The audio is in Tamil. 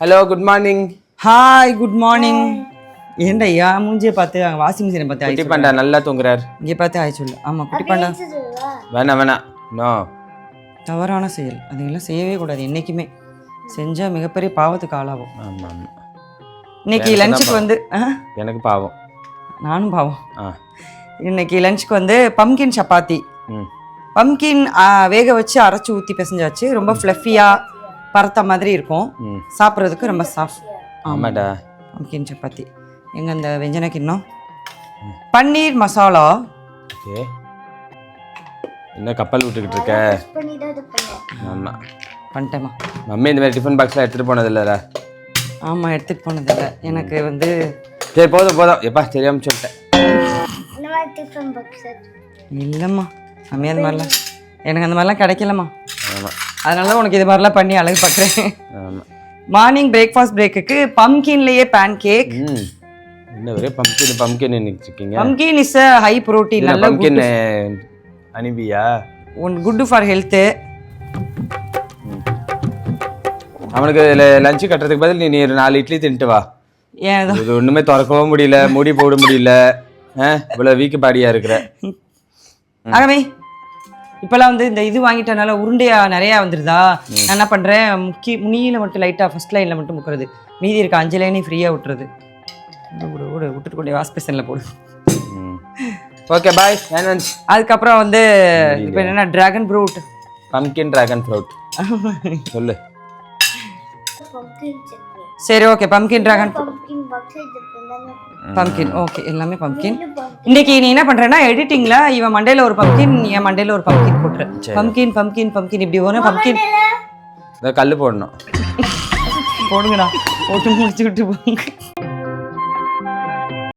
Hello good morning. Hi good morning. ஏன்டா ஐயா மூஞ்சியை பார்த்து அங்கே வாஷிங் மிஷினை பார்த்து குட்டி பாண்டா நல்லா தூங்குறார். இங்கே பார்த்து ஆய் சொல்லு. ஆமாம் குட்டி பாண்டா வேணாம் நோ, தவறான செயல். அதுங்கெல்லாம் செய்யவே கூடாது என்றைக்குமே. செஞ்சால் மிகப்பெரிய பாவத்துக்கு ஆளாகும். ஆமாம் ஆமாம். இன்னைக்கு லஞ்சுக்கு வந்து எனக்கு பாவம். நானும் பாவம். இன்னைக்கு லஞ்சுக்கு வந்து பம்கின் சப்பாத்தி. பம்கின் வேக வச்சு அரைச்சி ஊற்றி பிசைஞ்சாச்சு. ரொம்ப ஃப்ளஃபியாக பரத்த மாதிரி இருக்கும். சாப்பிட்றதுக்கு ரொம்ப சாஃப்ட். ஆமாடா. பம்கின் சப்பாத்தி. எங்கே அந்த வெஞ்சன கிண்ணம் பன்னீர் மசாலா. ஓகே, என்ன கப்பல் விட்டுக்கிட்டு இருக்க? ஆமாம் பண்ணிட்டேம்மா. மம்மி இந்த மாதிரி டிஃபன் பாக்ஸ்லாம் எடுத்துகிட்டு போனது இல்லைடா? ஆமாம், எடுத்துகிட்டு போனதில்லை. எனக்கு வந்து சரி போதும் எப்பா தெரியாமல் சொல்லிட்டேன். இல்லைம்மா மம்மி, அந்த மாதிரிலாம் எனக்கு அந்த மாதிரிலாம் கிடைக்கலம்மா. ஆமாம், அதனால தான் உனக்கு இது மாதிரிலாம் பண்ணி அழகு பார்க்குறேன். ஆமாம். மார்னிங் பிரேக்ஃபாஸ்ட் பிரேக்குக்கு பம்கின்லேயே பேன் கேக். என்ன ஒரே பம்கின் நினைச்சிருக்கீங்க? Pumpkin is a high protein. நல்ல பம்கின் அனிபியா குட் ஃபார் ஹெல்த்து. அவனுக்கு லஞ்சு கட்டுறதுக்கு பதில் நீ 4 இட்லி தின்ட்டு வா. ஏன் இது ஒன்றுமே திறக்கவும் முடியல, மூடி போட முடியல. இவ்வளோ வீக்கு பாடியாக இருக்கிற. ஆகவே இப்போல்லாம் வந்து இந்த இது வாங்கிட்டனால உருண்டையா நிறையா வந்துடுதா. நான் என்ன பண்ணுறேன், முனியில் மட்டும் லைட்டாக ஃபர்ஸ்ட் லைனில் மட்டும் முக்கிறது. மீதி இருக்க 5 லைனையும் ஃப்ரீயாக விட்டுறது. விட்டுட்டு கொண்டே வாஷ் பேஷனில் போடு. Okay bye. அதுக்கப்புறம் வந்து இப்போ என்னென்னா dragon fruit. Pumpkin dragon fruit சொல்லு. சரி okay, pumpkin dragon pumpkin. Okay, எல்லாமே பம்கின். இன்னைக்கு நீ என்ன பண்றேன்னா எடிட்டிங்ல இவன் மண்டையில ஒரு பம்கின், என் மண்டையில ஒரு பம்கின் போட்டுறேன். பம்கின் பம்கின் பம்கின் இப்படி வரும். பம்கின் கல்லு போடணும். போடுங்கடா, போட்டு முடிச்சுக்கிட்டு போங்க.